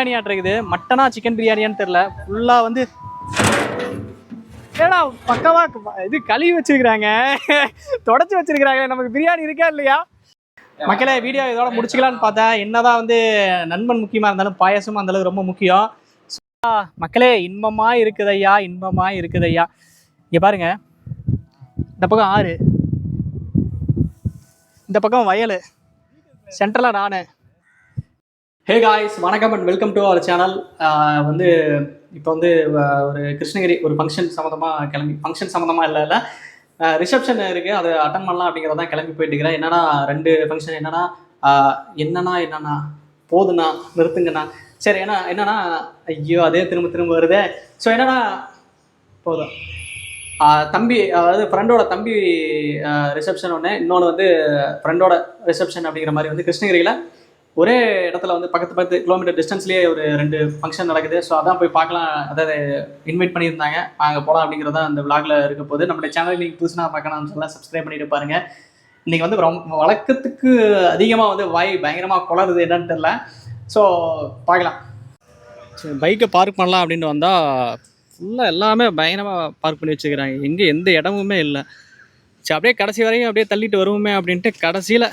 பிரியாணி ஆட்டிருக்குது. மட்டனா சிக்கன் பிரியாணியான்னு தெரியல. ஃபுல்லாக வந்து ஏடா பக்கவா இது கழுவி வச்சிருக்கிறாங்க, தொடச்சி வச்சிருக்கிறாங்க. நமக்கு பிரியாணி இருக்கா இல்லையா? மக்களே, வீடியோ இதோட முடிச்சுக்கலான்னு பார்த்தேன். என்னதான் வந்து நண்பன் முக்கியமாக இருந்தாலும் பாயசமும் அந்தளவுக்கு ரொம்ப முக்கியம். மக்களே, இன்பமா இருக்குதையா, இன்பமா இருக்குதையா. இங்கே பாருங்க, இந்த பக்கம் ஆறு, இந்த பக்கம் வயல், சென்ட்ரலாக நான். ஹே காய்ஸ், வணக்கம் and welcome to our channel. வந்து இப்போ வந்து ஒரு கிருஷ்ணகிரி ஒரு ஃபங்க்ஷன் சம்மந்தமாக ஃபங்க்ஷன் சம்மந்தமாக இல்லை ரிசப்ஷன் இருக்குது, அதை அட்டன் பண்ணலாம் அப்படிங்கிறதான் கிளம்பி போயிட்டு இருக்கிறேன். என்னன்னா 2 ஃபங்க்ஷன். என்னன்னா போதுண்ணா, நிறுத்துங்கண்ணா. சரி, என்னன்னா ஐயோ அதே திரும்ப வருதே. ஸோ என்னன்னா போதும், தம்பி, அதாவது ஃப்ரெண்டோட தம்பி ரிசப்ஷன் ஒன்று, இன்னொன்று வந்து ஃப்ரெண்டோட ரிசப்ஷன் அப்படிங்கிற மாதிரி வந்து கிருஷ்ணகிரியில் ஒரே இடத்துல வந்து பக்கத்து கிலோமீட்டர் டிஸ்டன்ஸ்லேயே ஒரு 2 ஃபங்க்ஷன் நடக்குது. ஸோ அதான் போய் பார்க்கலாம், அதாவது இன்வைட் பண்ணியிருந்தாங்க, அங்கே போகலாம் அப்படிங்கிறத அந்த விளாகில் இருக்க போது. நம்மளுடைய சேனல் நீங்கள் புதுசுனா பார்க்கணும்னு சொல்லலாம், சப்ஸ்கிரைப் பண்ணிட்டு பாருங்கள். இன்றைக்கி வந்து ரொம்ப வழக்கத்துக்கு அதிகமாக வந்து வாய் பயங்கரமாக குளருது, என்னன்னு தெரில. ஸோ பார்க்கலாம். சரி, பைக்கை பார்க் பண்ணலாம் அப்படின்ட்டு வந்தால் ஃபுல்லாக எல்லாமே பயங்கரமாக பார்க் பண்ணி வச்சுக்கிறாங்க. எங்கே எந்த இடமுமே இல்லை. சரி, அப்படியே கடைசி வரையும் அப்படியே தள்ளிட்டு வருவோமே அப்படின்ட்டு கடைசியில்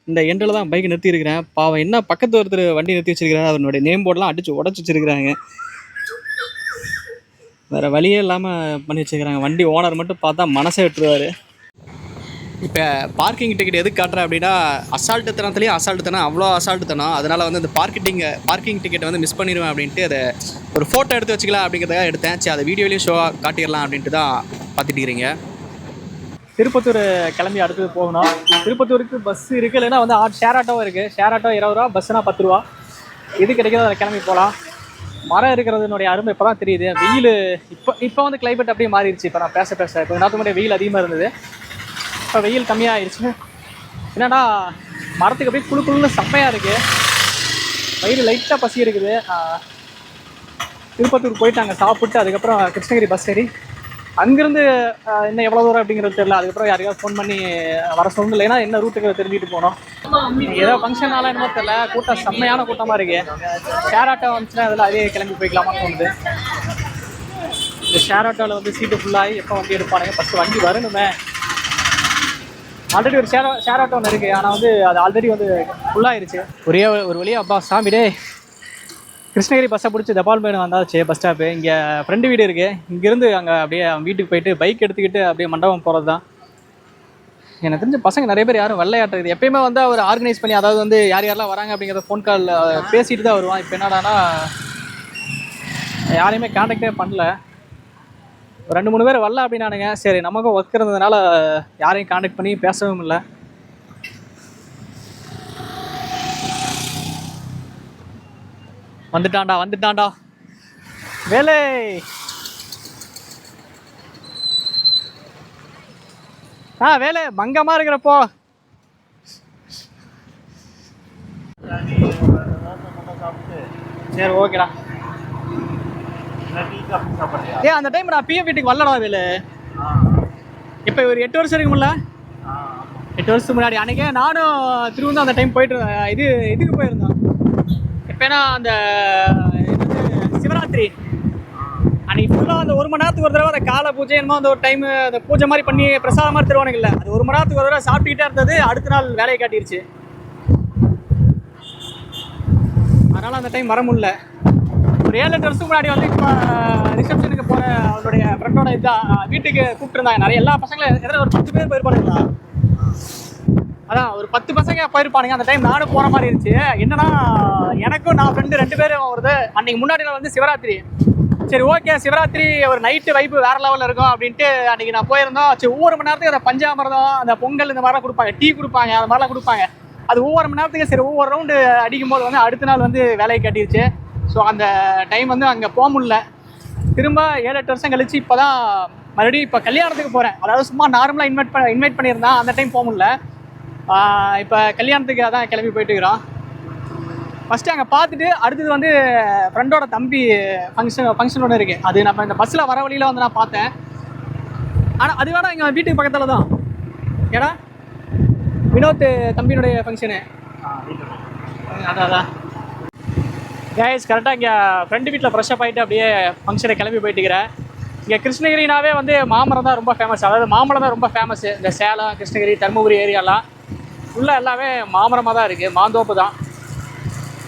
இந்த எண்டில் தான் பைக் நிறுத்தியிருக்கிறேன். பாவம், என்ன பக்கத்து ஒருத்தர் வண்டி நிறுத்தி வச்சிருக்கிறாரு, அவனுடைய நேம் போர்டெலாம் அடித்து உடச்சி வச்சுருக்கிறாங்க. வேறு வழியே இல்லாமல் பண்ணி வச்சுருக்கிறாங்க. வண்டி ஓனர் மட்டும் பார்த்தா மனசை விட்டுருவார். இப்போ பார்க்கிங் டிக்கெட் எதுக்கு காட்டுறேன் அப்படின்னா, அசால்ட்டுத்தனத்துலேயும் அசால்ட்டுத்தனம், அவ்வளோ அசால்ட்டுத்தனம். அதனால் வந்து அந்த பார்க்கிங் டிக்கெட்டை வந்து மிஸ் பண்ணிடுவேன் அப்படின்ட்டு அதை ஒரு ஃபோட்டோ எடுத்து வச்சுக்கலாம் அப்படிங்கிறதுக்காக எடுத்தேன். சரி, அதை வீடியோலேயும் ஷோவாக காட்டிடலாம் அப்படின்ட்டு தான் பார்த்துட்டு இருக்கிறீங்க. திருப்பத்தூர் கிளம்பி அடுத்தது போகணும். திருப்பத்தூருக்கு பஸ் இருக்குது, இல்லைன்னா வந்து ஷேர் ஆட்டோவும் இருக்குது. ஷேர் ஆட்டோ 20 ரூபா, பஸ்ஸுனா 10 ரூபா. இது கிடைக்கிறத அதை கிளம்பி போகலாம். மரம் இருக்கிறதுனுடைய அருமை இப்போ தான் தெரியுது. வெயில் இப்போ வந்து கிளைமேட் அப்படியே மாறிடுச்சு. இப்போ நான் பேச இப்போ நாற்று முன்னாடி வெயில் அதிகமாக இருந்தது, இப்போ வெயில் கம்மியாகிடுச்சு. என்னன்னா மரத்துக்கு அப்படியே குழுக்குழுன்னு செம்மையாக இருக்குது. வயிறு லைட்டாக பசி இருக்குது. திருப்பத்தூர் போயிட்டு அங்கே சாப்பிட்டு அதுக்கப்புறம் கிருஷ்ணகிரி பஸ் ஏறி அங்கேருந்து இன்னும் எவ்வளோ தூரம் அப்படிங்கிறது தெரியல. அதுக்கப்புறம் யாரையாவது ஃபோன் பண்ணி வர சொல்லணும், இல்லைன்னா என்ன ரூட்டுக்கு தெரிஞ்சுட்டு போனோம். ஏதோ ஃபங்க்ஷனால என்னமோ தெரியல, கூட்டம் செம்மையான கூட்டமாக இருக்குது. ஷேர் ஆட்டோ வந்துச்சுன்னா அதில் அதே கிளம்பி போய்க்கலாமான்னு தோணுது. இந்த ஷேர் ஆட்டோவில் வந்து சீட்டு ஃபுல்லாகி எப்போ வண்டி எடுப்பானுங்க, ஃபஸ்ட்டு வண்டி வரணுமே. ஆல்ரெடி ஒரு ஷேர் ஆட்டோ ஒன்று இருக்குது, ஆனால் வந்து அது ஆல்ரெடி வந்து ஃபுல்லாகிடுச்சு. ஒரு வழியாக அப்பா சாமிடே கிருஷ்ணகிரி பஸ்ஸை பிடிச்சி தபால்மேடு வந்தாச்சு பஸ் ஸ்டாப்பு. இங்கே ஃப்ரெண்டு வீடு இருக்குது, இங்கேருந்து அங்கே அப்படியே அவன் வீட்டுக்கு போயிட்டு பைக் எடுத்துக்கிட்டு அப்படியே மண்டபம் போகிறது தான். எனக்கு தெரிஞ்ச பசங்க நிறைய பேர் யாரும் வெள்ளையாட்டுறது. எப்பயுமே வந்து அவர் ஆர்கனைஸ் பண்ணி, அதாவது வந்து யாரெல்லாம் வராங்க அப்படிங்கிறத ஃபோன் காலில் பேசிட்டு தான் வருவான். இப்போ என்னடானா யாரையுமே கான்டாக்டே பண்ணல. 2-3 பேர் வரல அப்படின்னானுங்க. சரி, நமக்கும் ஒர்க் இருந்ததுனால யாரையும் கான்டாக்ட் பண்ணி பேசவும் இல்லை. வந்துட்டான்டா வேலை. வேலை மங்கமாக இருக்கிறப்போ சரி, ஓகேடா. அந்த டைம் நான் பிஎம் வீட்டுக்கு வரலடா வேலை. இப்போ ஒரு 8 வருஷம் இருக்கும்ல, 8 வருஷத்துக்கு முன்னாடி. அன்றைக்கே நானும் திருவந்தா அந்த டைம் போயிட்டு இதுக்கு போயிருந்தோம். எப்போனா அந்த சிவராத்திரி அன்றைக்கி ஃபுல்லாக அந்த 1 மணி நேரத்துக்கு ஒரு தடவை அந்த காலை பூஜை என்னமோ அந்த ஒரு டைமு அந்த பூஜை மாதிரி பண்ணி பிரசாதம் மாதிரி தருவானுங்க இல்லை, அது 1 மணி நேரத்துக்கு ஒரு தடவை சாப்பிட்டுக்கிட்டே இருந்தது. அடுத்த நாள் வேலையை காட்டிடுச்சு. அதனால் அந்த டைம் வர முடியல. ஒரு 7-8 வருஷத்துக்கு முன்னாடி வந்து இப்போ ரிசப்ஷனுக்கு போகிற அவருடைய ஃப்ரெண்டோட வீட்டுக்கு கூப்பிட்டுருந்தாங்க. நிறைய எல்லா பசங்களும் எதில் ஒரு 10 பேர் போயிருப்பானுங்களா, அதான் ஒரு 10 பசங்க போயிருப்பானுங்க. அந்த டைம் நானும் போகிற மாதிரி இருந்துச்சு. என்னன்னா எனக்கும் நான் ஃப்ரெண்டு 2 பேரும் வருது. அன்றைக்கி முன்னாடி வந்து சிவராத்திரி. சரி, ஓகே, சிவராத்திரி ஒரு நைட்டு வைப்பு வேறு லெவலில் இருக்கும் அப்படின்ட்டு அன்றைக்கி நான் போயிருந்தோம். சரி, ஒவ்வொரு மணி நேரத்துக்கு அந்த பஞ்சாமிரதம், அந்த பொங்கல், இந்த மாதிரிலாம் கொடுப்பாங்க, டீ கொடுப்பாங்க, அந்த மாதிரிலாம் கொடுப்பாங்க. அது ஒவ்வொரு மணி நேரத்துக்கு சரி ஒவ்வொரு ரவுண்டு அடிக்கும் போது வந்து அடுத்த நாள் வந்து வேலையை கட்டிடுச்சு. ஸோ அந்த டைம் வந்து அங்கே போக முடியல. திரும்ப 7-8 வருஷம் கழிச்சு இப்போ தான் மறுபடியும் இப்போ கல்யாணத்துக்கு போகிறேன். அதாவது சும்மா நார்மலாக இன்வைட் பண்ணியிருந்தான், அந்த டைம் போக முடியல. இப்போ கல்யாணத்துக்கு அதான் கிளம்பி போயிட்டு இருக்கிறோம். ஃபஸ்ட்டு அங்கே பார்த்துட்டு அடுத்தது வந்து ஃப்ரெண்டோட தம்பி ஃபங்க்ஷன் ஒன்று இருக்குது. அது நம்ம இந்த பஸ்ஸில் வர வழியில் வந்து நான் பார்த்தேன். ஆனால் அது வேணா எங்கள் வீட்டுக்கு பக்கத்தில் தான். ஏடா வினோத் தம்பியினுடைய ஃபங்க்ஷனு. அதான் கைஸ் கரெக்டாக இங்கே ஃப்ரெண்டு வீட்டில் ஃப்ரெஷ்ஷப் ஆகிட்டு அப்படியே ஃபங்க்ஷனை கிளம்பி போயிட்டுக்கிறேன். இங்கே கிருஷ்ணகிரினாவே வந்து மாமரம் தான் ரொம்ப ஃபேமஸ், அதாவது மாம்பழம் தான் ரொம்ப ஃபேமஸ்ஸு. இந்த சேலம், கிருஷ்ணகிரி, தருமபுரி ஏரியாலாம் ஃபுல்லாக எல்லாமே மாமரமாக தான் இருக்குது, மாந்தோப்பு தான்.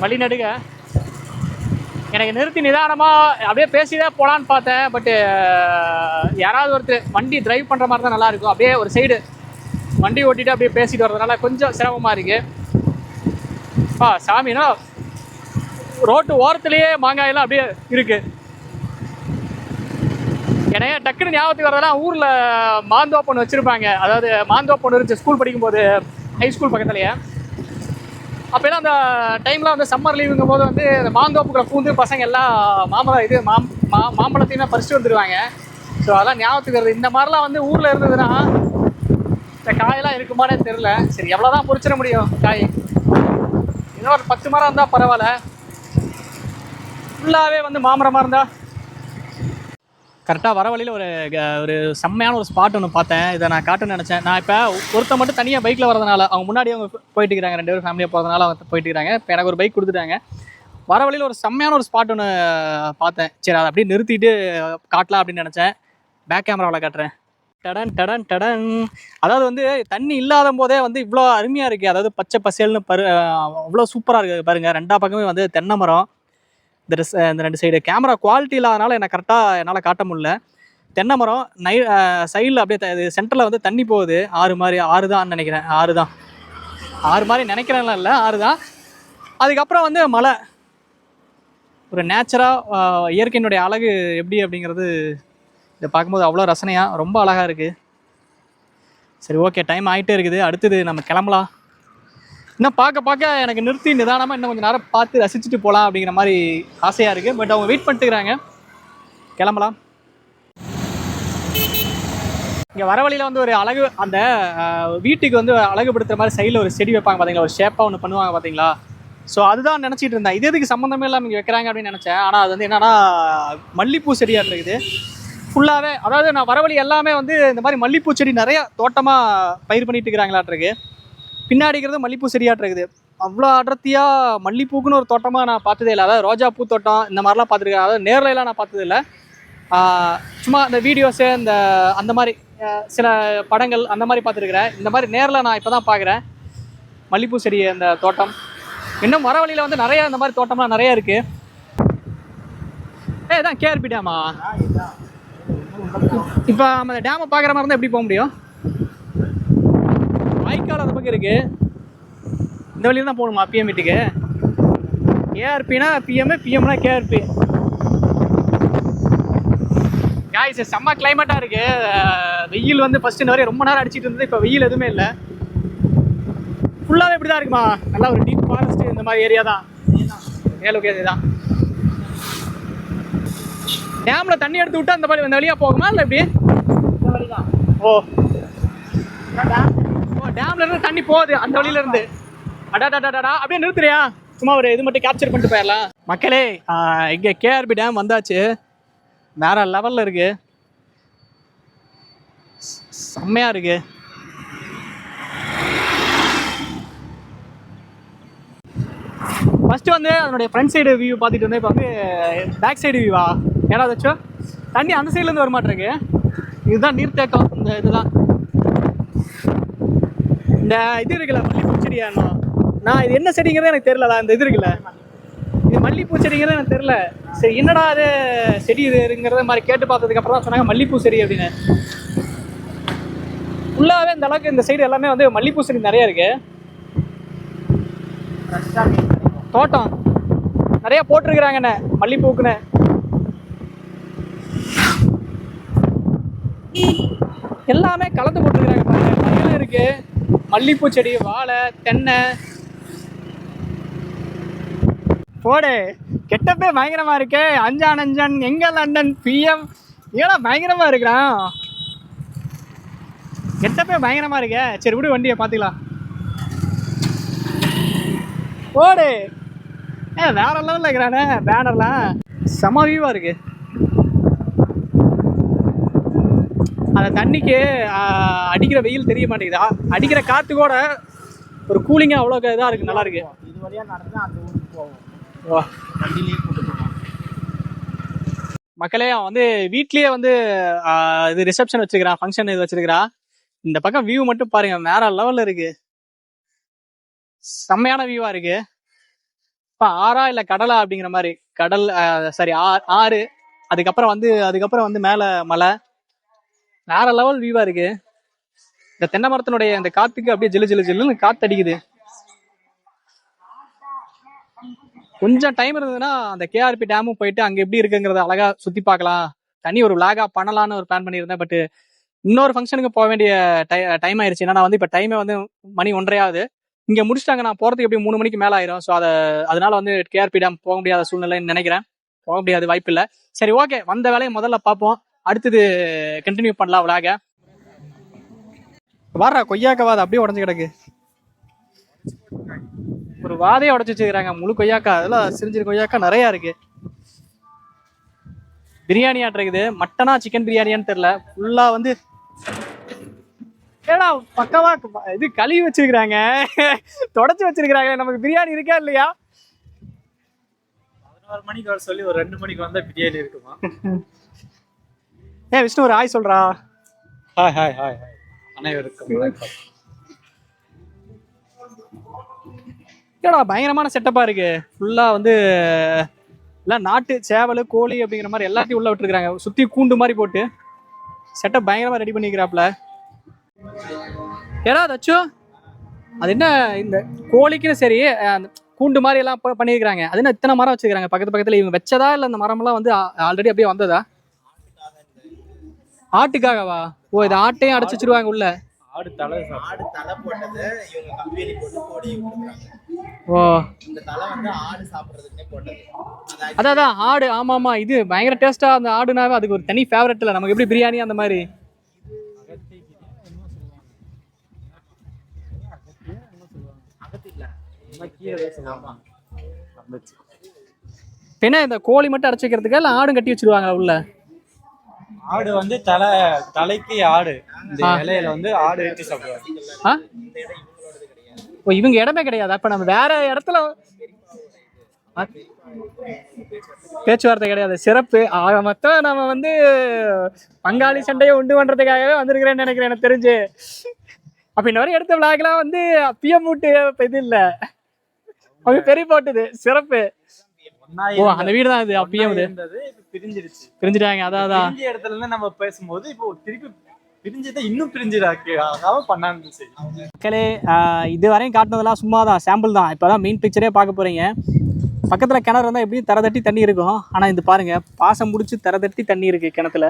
வழி நடுக எனக்கு நிறுத்தி நிதானமாக அப்படியே பேசிதான் போகலான்னு பார்த்தேன். பட்டு யாராவது ஒருத்தர் வண்டி டிரைவ் பண்ணுற மாதிரி தான் நல்லாயிருக்கும். அப்படியே ஒரு சைடு வண்டி ஓட்டிகிட்டு அப்படியே பேசிட்டு வர்றதுனால கொஞ்சம் சிரமமாக இருக்குது. சாமினா ரோட்டு ஓரத்துலேயே மாங்காயெல்லாம் அப்படியே இருக்குது. எனக்கு டக்குன்னு ஞாபகத்துக்கு வரதெல்லாம் ஊரில் மாந்தோப்பு ஒன்று வச்சுருப்பாங்க. அதாவது மாந்தோப்பு ஒன்று இருந்துச்சு ஸ்கூல் படிக்கும்போது, ஹை ஸ்கூல் பக்கத்துலேயே. அப்போலாம் அந்த டைமில் வந்து சம்மர் லீவுங்கும் போது வந்து இந்த மாந்தோப்புக்குள்ள பூந்து பசங்க எல்லாம் மாம்பழத்தையுமே பறிச்சுட்டு வந்துடுவாங்க. ஸோ அதெல்லாம் ஞாபகத்துக்கு வருது. இந்த மாதிரிலாம் வந்து ஊரில் இருந்ததுன்னா இந்த காயெல்லாம் இருக்குமானே தெரில. சரி, எவ்வளோ தான் பொறிச்சிட முடியும் காய்? ஏதோ ஒரு 10 மரம் இருந்தால் பரவாயில்ல. ஃபுல்லாகவே வந்து மாமரமாக இருந்தால். கரெக்டாக வர வழியில் ஒரு செம்மையான ஒரு ஸ்பாட் ஒன்று பார்த்தேன். இதை நான் காட்டுன்னு நினச்சேன். நான் இப்போ ஒருத்தர் மட்டும் தனியாக பைக்கில் வரதுனால, அவங்க முன்னாடி அவங்க போயிட்டு இருக்கிறாங்க, 2 பேரும் ஃபேமிலியாக போகிறதுனால அவங்க போயிட்டு இருக்கிறாங்க. இப்போ எனக்கு ஒரு பைக் கொடுத்துட்டாங்க. வர வழியில் ஒரு செம்மையான ஒரு ஸ்பாட் ஒன்று பார்த்தேன். சரி, அதை அப்படியே நிறுத்திட்டு காட்டலாம் அப்படின்னு நினச்சேன். பேக் கேமராவில் காட்டுறேன். டடன் டடன் டடன். அதாவது வந்து தண்ணி இல்லாத போதே வந்து இவ்வளோ அருமையாக இருக்குது. அதாவது பச்சை பசேல்னு அவ்வளோ சூப்பராக இருக்குது பாருங்கள். 2 பக்கமே வந்து தென்னை மரம். இந்த 2 சைடு கேமரா குவாலிட்டி இல்லாதனால எனக்கு கரெக்டாக என்னால் காட்ட முடியல. தென்னை மரம் சைடில் அப்படியே சென்டரில் வந்து தண்ணி போகுது. ஆறு தான் நினைக்கிறேன். ஆறு மாதிரி நினைக்கிறேன்லாம் இல்லை, ஆறு தான். அதுக்கப்புறம் வந்து மலை. ஒரு நேச்சராக இயற்கையினுடைய அழகு எப்படி அப்படிங்கிறது இதை பார்க்கும்போது அவ்வளோ ரசனையாக ரொம்ப அழகாக இருக்குது. சரி, ஓகே, டைம் ஆகிட்டே இருக்குது. அடுத்தது நம்ம கிளம்பலாம். இன்னும் பார்க்க எனக்கு நிறுத்தி நிதானமாக இன்னும் கொஞ்சம் நேரம் பார்த்து ரசிச்சுட்டு போகலாம் அப்படிங்கிற மாதிரி ஆசையாக இருக்குது. பட் அவங்க வெயிட் பண்ணிட்டுக்கிறாங்க. கிளம்பலாம். இங்கே வர வழியில் வந்து ஒரு அழகு, அந்த வீட்டுக்கு வந்து அழகுபடுத்துகிற மாதிரி சைடில் ஒரு செடி வைப்பாங்க பார்த்தீங்களா, ஒரு ஷேப்பாக ஒன்று பண்ணுவாங்க பார்த்தீங்களா. ஸோ அதுதான் நினச்சிட்டு இருந்தேன். இதுக்கு சம்மந்தமே இல்லாமல் இங்கே வைக்கிறாங்க அப்படின்னு நினச்சேன். ஆனால் அது வந்து என்னென்னா மல்லிகைப்பூ செடியாக இருக்குது ஃபுல்லாகவே. அதாவது நான் வரவழி எல்லாமே வந்து இந்த மாதிரி மல்லிகைப்பூ செடி நிறையா தோட்டமாக பயிர் பண்ணிட்டு இருக்கிறாங்களாட்டிருக்கு. பின்னாடிக்கிறது மல்லிகைப்பூ செடியாட்டிருக்குது. அவ்வளோ அடர்த்தியாக மல்லிகைப்பூக்குன்னு ஒரு தோட்டமாக நான் பார்த்ததே இல்லை. அதாவது ரோஜா பூ தோட்டம் இந்த மாதிரிலாம் பார்த்துருக்கேன். அதாவது நேரில்லாம் நான் பார்த்தது இல்லை. சும்மா இந்த வீடியோஸு அந்த மாதிரி சில படங்கள் அந்த மாதிரி பார்த்துருக்குறேன். இந்த மாதிரி நேரில் நான் இப்போ தான் பார்க்குறேன் மல்லிகைப்பூ செடி அந்த தோட்டம். இன்னும் வர வழியில் வந்து நிறையா இந்த மாதிரி தோட்டம்லாம் நிறையா இருக்குது. இதான் கேஆர்பி டேமா? இப்போ நம்ம அந்த டேமை பார்க்குற மாதிரி இருந்தால் எப்படி போக முடியும்? வாய்க்கால் அந்த பக்கம் இருக்குது. இந்த வழியில் தான் போகணுமா பிஎம் வீட்டுக்கு? கேஆர்பினா பிஎம், பிஎம்னா கேஆர்பி. காய்ஸ் செம்ம கிளைமேட்டாக இருக்குது. வெயில் வந்து ஃபஸ்ட்டு இந்த வரையும் ரொம்ப நேரம் அடிச்சிட்டு இருந்தது. இப்போ வெயில் எதுவுமே இல்லை. ஃபுல்லாகவே இப்படி தான் இருக்குமா? நல்லா ஒரு டீப் ஃபாரஸ்ட்டு இந்த மாதிரி ஏரியா தான். ஏலோகே தான். டேமில் தண்ணி எடுத்து விட்டு அந்த வழியாக போகுமா இல்லை எப்படி? இந்த வழி தான். ஓ, டேம்ல இருந்து தண்ணி போகுது அந்த வழியில இருந்து. அடாடாடாடா, அப்படியே நிறுத்துறியா? சும்மா ஒரு இது மட்டும் கேப்சர் பண்ணிட்டு போயிடலாம். மக்களே, இங்கே கேஆர்பி டேம் வந்தாச்சு. வேற லெவலில் இருக்கு, செம்மையாக இருக்கு. ஃபஸ்ட்டு வந்து அதனுடைய ஃப்ரண்ட் சைடு வியூ பார்த்துட்டு இருந்தேன். இப்போ வந்து பேக் சைடு வியூவா? ஏடாச்சும் தண்ணி அந்த சைட்லேருந்து வர மாட்டேருக்கு. இதுதான் நீர்த்தேக்கம். இந்த இதுதான் இந்த இது இருக்குல்ல, மல்லிகைப்பூ செடியானோ. நான் இது என்ன செடிங்கிறது எனக்கு தெரியலடா. இந்த இது இருக்குல்ல, இது மல்லிகைப்பூ செடிங்கிறது எனக்கு தெரியல. சரி, என்னடா அது செடி இதுங்கிறத மாதிரி கேட்டு பார்த்ததுக்கப்புறம் தான் சொன்னாங்க மல்லிகைப்பூ செடி அப்படின்னு. ஃபுல்லாகவே இந்த அளவுக்கு இந்த சைடு எல்லாமே வந்து மல்லிகைப்பூ செடி நிறையா இருக்குது. தோட்டம் நிறையா போட்டிருக்கிறாங்கண்ணே மல்லிகைப்பூக்குன்னு. எல்லாமே கலந்து போட்டிருக்கிறாங்க பாருங்க. நிறைய இருக்குது மல்லிகைப்பூ செடி, வாழை, தென்னை. போடு, கெட்டப்பே பயங்கரமாக இருக்கு. அஞ்சான் எங்க லண்டன் பிஎம் ஏன்னா பயங்கரமாக இருக்கிறான். கெட்டப்பே பயங்கரமாக இருக்க. சரி விடு, வண்டியை பார்த்துக்கலாம். போடு, வேற லெவலில் இருக்கிறானே. பேனர்லாம் செம வியூவாக இருக்கு. அந்த தண்ணிக்கு அடிக்கிற வெயில் தெரிய மாட்டேங்குதா? அடிக்கிற காற்று கூட ஒரு கூலிங்காக அவ்வளோ இதாக இருக்குது, நல்லா இருக்கு. இது வழியாக நடந்து அந்த ஊருக்கு போவோம். ஓ வண்டியிலேயே கூட்டு போவோம். மக்களே அவன் வந்து வீட்லயே வந்து இது ரிசப்ஷன் வச்சிருக்கிறான், ஃபங்க்ஷன் இது வச்சிருக்கிறான். இந்த பக்கம் வியூ மட்டும் பாருங்க, வேற லெவல்ல இருக்கு, செம்மையான வியூவா இருக்கு. இப்ப ஆறா இல்ல கடலா அப்படிங்கிற மாதிரி. கடல் சாரி ஆறு, அதுக்கப்புறம் வந்து மேல மலை, வேற லெவல் வியூவா இருக்கு. இந்த தென்னை மரத்தினுடைய இந்த காத்துக்கு அப்படியே ஜிலு ஜிலு ஜில்லுன்னு காத்து அடிக்குது. கொஞ்சம் டைம் இருந்ததுன்னா அந்த கேஆர்பி டேமும் போயிட்டு அங்க எப்படி இருக்குங்கிறத அழகா சுத்தி பார்க்கலாம், தனி ஒரு விளாகா பண்ணலாம்னு ஒரு பிளான் பண்ணியிருந்தேன். பட் இன்னொரு ஃபங்க்ஷனுக்கு போக வேண்டிய டைம் ஆயிருச்சு. ஏன்னா நான் வந்து இப்போ டைமே வந்து மணி 1:30 ஆகுது. இங்க முடிச்சிட்டாங்க, நான் போறதுக்கு எப்படி 3 மணிக்கு மேல ஆயிரும். ஸோ அதனால வந்து கேஆர்பி டேம் போக முடியாத சூழ்நிலைன்னு நினைக்கிறேன். போக முடியாது, வாய்ப்பு இல்லை. சரி ஓகே, வந்த வேலையை முதல்ல பார்ப்போம், அடுத்தது கண்டினியூ பண்ணலாம் விளாக. வாரா கொய்யாக்க வாது அப்படியே உடஞ்சு கிடக்கு. ஒரு வாதையை உடச்சு வச்சுக்கிறாங்க, முழு கொய்யாக்கா. அதெல்லாம் சிரிஞ்சிரு கொய்யாக்கா நிறைய இருக்கு. பிரியாணி ஆட்டிருக்குது, மட்டனா சிக்கன் பிரியாணியான்னு தெரியல. ஃபுல்லா வந்து ஏடா பக்கவா இது கழுவி வச்சிருக்கிறாங்க, தொடச்சு வச்சிருக்கிறாங்க. நமக்கு பிரியாணி இருக்கா இல்லையா? 11 மணிக்கு வர சொல்லி ஒரு 2 மணிக்கு வந்தா பிரியாணி இருக்குமா? ஏன் விஷ்ணு ஒரு ஹாய் சொல்றா. ஹாய் ஹாய் ஹாய் ஹாய் அனைவருக்கும் வணக்கம். ஏடா பயங்கரமான செட்டப்பா இருக்கு. ஃபுல்லா வந்து எல்லாம் நாட்டு சேவல் கோழி அப்படிங்கிற மாதிரி எல்லாத்தையும் உள்ள விட்டுருக்காங்க, சுத்தி கூண்டு மாதிரி போட்டு செட்டப் பயங்கரமா ரெடி பண்ணிக்கிறாப்ல. ஏடா தச்சு அது என்ன, இந்த கோழிக்குன்னு சரி கூண்டு மாதிரி எல்லாம் பண்ணியிருக்கிறாங்க, அது என்ன இத்தனை மரம் வச்சுக்கிறாங்க பக்கத்து பக்கத்துல? இவங்க வச்சதா இல்ல இந்த மரம் எல்லாம் வந்து ஆல்ரெடி அப்படியே வந்ததா? ஆட்டுக்காகவா? ஓ, இது ஆட்டையும் அடைச்சு வச்சிருவாங்க உள்ள. ஆடு தலை போட்டது இவங்க கம்பெனி போட்டு கோடி விட்டுறாங்க. ஓ, இந்த தலை வந்து ஆடு சாப்பிடுறதுக்குனே போட்டது. அதான் ஆடு. ஆமா ஆமா, இது பயங்கர டேஸ்டா. அந்த ஆடுனாவே அதுக்கு ஒரு தனி ஃபேவரட் இல்லை, நமக்கு எப்படி பிரியாணி அந்த மாதிரி. என்ன இந்த கோழி மட்டும் அடைச்சு வைக்கிறதுக்கா இல்ல ஆடும் கட்டி வச்சிருவாங்க உள்ள? ஆடு வந்து தலைக்கு ஆடு, இந்த இலையில வந்து ஆடு ஏற்றி சாப்பிடுவாங்க. ஓ, இவங்க இடமே கிடையாது. அப்ப நம்ம வேற இடத்துல பேச்சுவார்த்தை கிடையாது. சிறப்பு. மொத்தம் நம்ம வந்து பங்காளி சண்டையை உண்டு பண்றதுக்காகவே வந்திருக்கிறேன்னு நினைக்கிறேன் எனக்கு தெரிஞ்சு. அப்ப இன்ன வரை எடுத்த விளாக்லாம் வந்து அப்பயே மூட்டு இது இல்ல, அவங்க பெரிய போட்டுது. சிறப்பு. ஓ, அந்த வீடு தான் இது. அப்பயே பிரிஞ்சிட்டாங்க. அதான் இடத்துல இருந்து நம்ம பேசும்போது இப்போ திருப்பி பிரிஞ்சதை இன்னும் பிரிஞ்சிடாக்கு சரி. மக்களே, இது வரையும் காட்டினதெல்லாம் சும்மா தான், சாம்பிள் தான். இப்போதான் மெயின் பிக்சரே பார்க்க போறீங்க. பக்கத்தில் கிணறு இருந்தால் எப்படியும் தர தட்டி தண்ணி இருக்கும். ஆனால் இது பாருங்க, பாசம் முடிச்சு தர தட்டி தண்ணி இருக்கு கிணத்துல.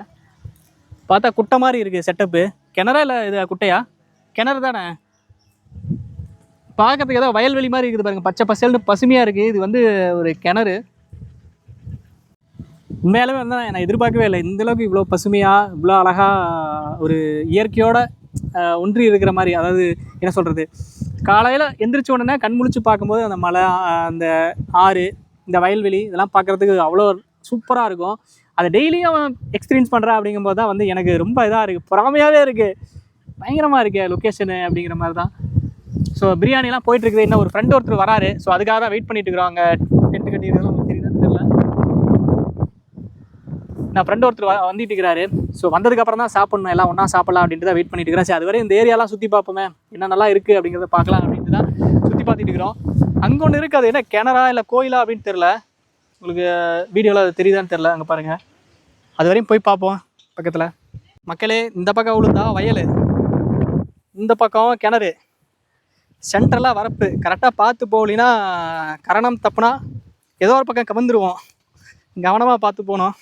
பார்த்தா குட்டை மாதிரி இருக்கு செட்டப்பு. கிணறா இல்லை இது குட்டையா? கிணறு தானே. பார்க்கறதுக்கு ஏதோ வயல்வெளி மாதிரி இருக்குது பாருங்க, பச்சை பசேல்னு பசுமையா இருக்கு. இது வந்து ஒரு கிணறு. உண்மையாலுமே வந்து நான் எதிர்பார்க்கவே இல்லை இந்த அளவுக்கு இவ்வளோ பசுமையா, இவ்வளோ அழகா ஒரு இயற்கையோட ஒன்றி இருக்கிற மாதிரி. அதாவது என்ன சொல்றது, காலையில் எந்திரிச்ச உடனே கண் முழிச்சு பார்க்கும்போது அந்த மலை, அந்த ஆறு, இந்த வயல்வெளி இதெல்லாம் பார்க்குறதுக்கு அவ்வளோ சூப்பராக இருக்கும். அதை டெய்லியும் எக்ஸ்பீரியன்ஸ் பண்ணுறேன் அப்படிங்கும்போது தான் வந்து எனக்கு ரொம்ப இதாக இருக்குது, பொறாமையாகவே இருக்குது. பயங்கரமாக இருக்கு லொக்கேஷனு அப்படிங்கிற மாதிரி தான். ஸோ பிரியாணிலாம் போயிட்டுருக்குது. இன்னும் ஒரு ஃப்ரெண்ட் ஒருத்தர் வராரு. ஸோ அதுக்காக தான் வெயிட் பண்ணிட்டு இருக்கிறோம். அங்கே டென்ட் கட்டிக்கிறதுலாம் உங்களுக்கு தெரியுதுன்னு தெரியல. நான் ஃப்ரெண்ட் ஒருத்தர் வந்துட்டு இருக்கிறாரு. ஸோ வந்ததுக்கப்புறம் தான் சாப்பிட்ணும், எல்லாம் ஒன்றா சாப்பிடலாம் அப்படின்ட்டு தான் வெயிட் பண்ணிட்டு இருக்கிறேன். சரி, அதுவரை இந்த ஏரியாலாம் சுற்றி பார்ப்போமே, என்ன நல்லா இருக்குது அப்படிங்கிறத பார்க்கலாம் அப்படின்ட்டு தான் சுற்றி பார்த்துட்டு இருக்கிறோம். அங்கே ஒன்று இருக்குது, அது என்ன கிணறா இல்லை கோயிலா அப்படின்னு தெரில. உங்களுக்கு வீடியோவில் அது தெரியுதான்னு தெரில. அங்கே பாருங்கள், அது வரையும் போய் பார்ப்போம் பக்கத்தில். மக்களே, இந்த பக்கம் விழுந்தா வயல், இந்த பக்கம் கிணறு, சென்ட்ரலாக வரப்பு. கரெக்டாக பார்த்து போகலின்னா கரணம் தப்புனா ஏதோ ஒரு பக்கம் கவர்ந்துருவோம். கவனமாக பார்த்து போகணும்.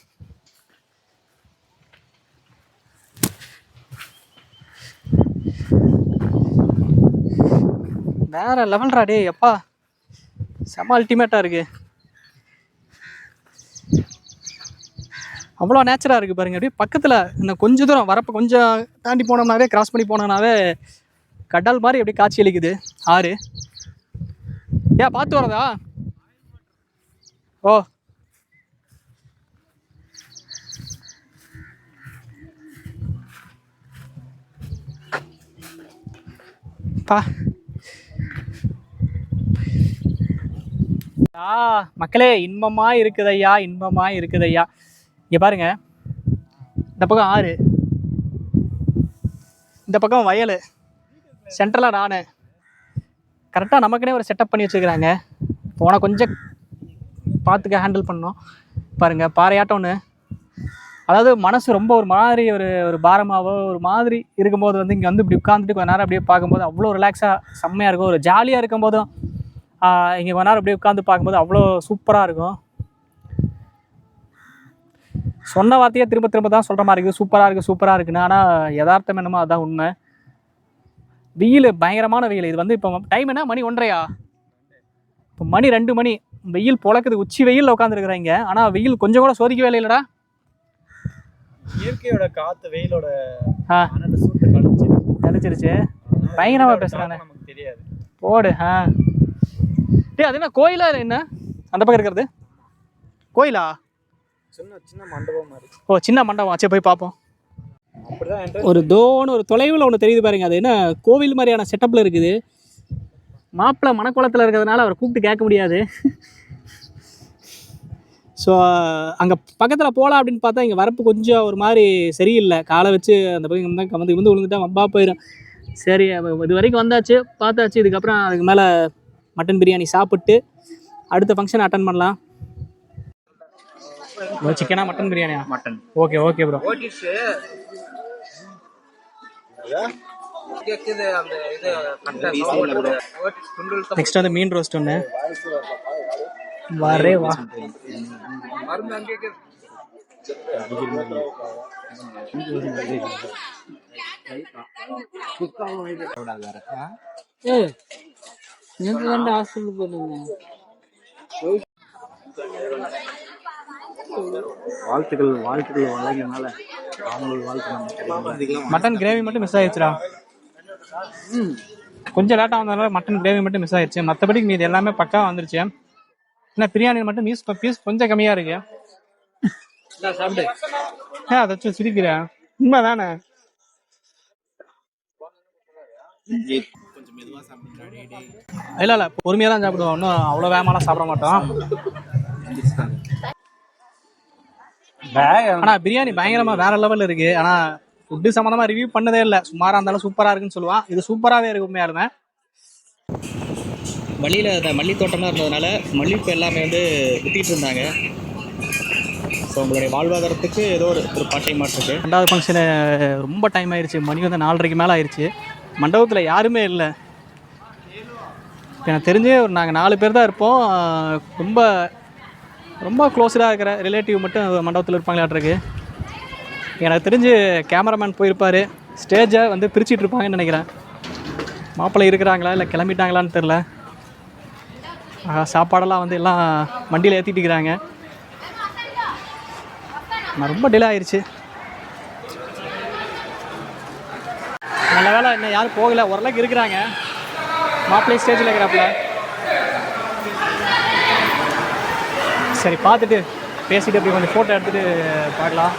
வேற லெவல்ரா டே எப்பா, செம்ம அல்டிமேட்டாக இருக்குது. அவ்வளோ நேச்சராக இருக்குது பாருங்க. அப்படியே பக்கத்தில் இன்னும் கொஞ்சம் தூரம் வரப்போ கொஞ்சம் தாண்டி போனோம்னாவே, கிராஸ் பண்ணி போனோம்னாவே கடல் மாதிரி அப்படியே காட்சி அளிக்குது ஆறு. ஏன் பார்த்து வரதா? ஓ, பா மக்களே, இன்பமா இருக்குதையா, இன்பமா இருக்குதையா. இங்க பாருங்க, இந்த பக்கம் ஆறு, இந்த பக்கம் வயல், சென்ட்ரலாக நான் கரெக்டாக நமக்குனே ஒரு செட்டப் பண்ணி வச்சுருக்கிறாங்க. போன கொஞ்சம் பார்த்துக்க ஹேண்டில் பண்ணோம். பாருங்கள், பாறையாட்டம் ஒன்று. அதாவது மனசு ரொம்ப ஒரு மாதிரி ஒரு பாரமாகவோ ஒரு மாதிரி இருக்கும்போது வந்து இங்கே வந்து இப்படி உட்காந்துட்டு கொஞ்ச நேரம் அப்படியே பார்க்கும்போது அவ்வளோ ரிலாக்ஸாக செம்மையாக இருக்கும். ஒரு ஜாலியாக இருக்கும்போதும் இங்கே கொஞ்ச நேரம் அப்படியே உட்காந்து பார்க்கும்போது அவ்வளோ சூப்பராக இருக்கும். சொன்ன வார்த்தையே திரும்ப திரும்ப தான் சொல்கிற மாதிரி இருக்குது, சூப்பராக இருக்குது சூப்பராக இருக்குன்னு. ஆனால் யதார்த்தம் என்னமோ அதுதான் உண்மை. வெயில், பயங்கரமான வெயில். இது வந்து இப்போ டைம் என்ன, மணி 1:30. இப்போ மணி 2 மணி. வெயில் பொழக்குது, உச்சி வெயிலில் உட்காந்துருக்குறாங்க. ஆனால் வெயில் கொஞ்சம் கூட சோதிக்கவே இல்லைடா. இயற்கையோட காத்து வெயிலோட சூட்டு கழிச்சிருச்சு. பயங்கரமாக பேசுகிறானே, நமக்கு தெரியாது. போடு. டே, அது என்ன கோயிலா என்ன அந்த பக்கம் இருக்கிறது? கோயிலா? சின்ன மண்டபம் மாதிரி. ஓ, சின்ன மண்டபம். சரி, போய் பார்ப்போம். ஒரு தோன்னு ஒரு தொலைவில் ஒன்று தெரியுது பாருங்க. அது என்ன கோவில் மாதிரியான செட்டப்பில் இருக்குது. மாப்பிள்ளை மணக்குளத்தில் இருக்கிறதுனால அவரை கூப்பிட்டு கேட்க முடியாது. ஸோ அங்கே பக்கத்தில் போகலாம் அப்படின்னு பார்த்தா இங்கே வரப்பு கொஞ்சம் ஒரு மாதிரி சரியில்லை. காலை வச்சு அந்த பக்கம் தான் வந்து விழுந்துட்டா வம்பா போயிடும். சரி, இது வரைக்கும் வந்தாச்சு, பார்த்தாச்சு. இதுக்கப்புறம் அதுக்கு மேலே மட்டன் பிரியாணி சாப்பிட்டு அடுத்த ஃபங்க்ஷன் அட்டன் பண்ணலாம். சிக்கனா மட்டன் பிரியாணியா? Mutton. Okay okay bro. Next வந்து மீன் ரோஸ்ட் ஒன்று. வரே வா. வாழ்த்துக்கள் வழங்கினால அவங்களுக்கு வாழ்த்து. மட்டன் கிரேவி மட்டும் மிஸ் ஆயிடுச்சுடா. கொஞ்சம் லேட்டாக வந்ததுனால மட்டன் கிரேவி மட்டும் மிஸ் ஆயிடுச்சு. மற்றபடி மீது எல்லாமே பக்கா வந்துருச்சு. என்ன பிரியாணி மட்டும் பீஸ் கொஞ்சம் கம்மியாக இருக்கு. சாப்பிட்டு அதாச்சும் சிரிக்கிறேன், உண்மை தானே? இல்லை பொறுமையாக தான் சாப்பிடுவோம், ஒன்றும் அவ்வளோ வேகமாலாம் சாப்பிட மாட்டோம். ஆனால் பிரியாணி பயங்கரமாக வேற லெவலில் இருக்கு. ஆனால் ஃபுட்டு சம்மந்தமாக ரிவ்யூ பண்ணதே இல்லை. சுமாராக இருந்தாலும் சூப்பராக இருக்குன்னு சொல்லுவான். இது சூப்பராகவே இருக்கு உண்மையாலுமே. வழியில் அந்த மல்லி தோட்டமாக இருந்ததுனால மல்லிப்பூ எல்லாமே வந்து விட்டிகிட்டு இருந்தாங்க. ஸோ உங்களுடைய வாழ்வாதாரத்துக்கு ஏதோ ஒரு பார்ட் டைம் மாட்டு இருக்குது. 2வது ஃபங்க்ஷனு ரொம்ப டைம் ஆயிடுச்சு. மணி வந்து 4:30க்கு மேலே ஆயிடுச்சு. மண்டபத்தில் யாருமே இல்லை. எனக்கு தெரிஞ்சு நாங்கள் 4 பேர் தான் இருப்போம். ரொம்ப ரொம்ப க்ளோஸ்டாக இருக்கிற ரிலேட்டிவ் மட்டும் மண்டபத்தில் இருப்பாங்களாட்டிருக்கு. எனக்கு தெரிஞ்சு கேமராமேன் போயிருப்பார். ஸ்டேஜை வந்து பிரிச்சுட்டு இருப்பாங்கன்னு நினைக்கிறேன். மாப்பிள்ளை இருக்கிறாங்களா இல்லை கிளம்பிட்டாங்களான்னு தெரில. சாப்பாடெல்லாம் வந்து எல்லாம் வண்டியில் ஏற்றிட்டு இருக்கிறாங்க. நான் ரொம்ப டிலே ஆயிடுச்சு. நல்ல வேலை இன்னும் யாரும் போகலை, ஓரளவுக்கு இருக்கிறாங்க. மாப்பிள்ளை ஸ்டேஜில் இருக்கிறாப்புல. சரி, பார்த்துட்டு பேசிட்டு அப்படி கொஞ்சம் ஃபோட்டோ எடுத்துகிட்டு பார்க்கலாம்.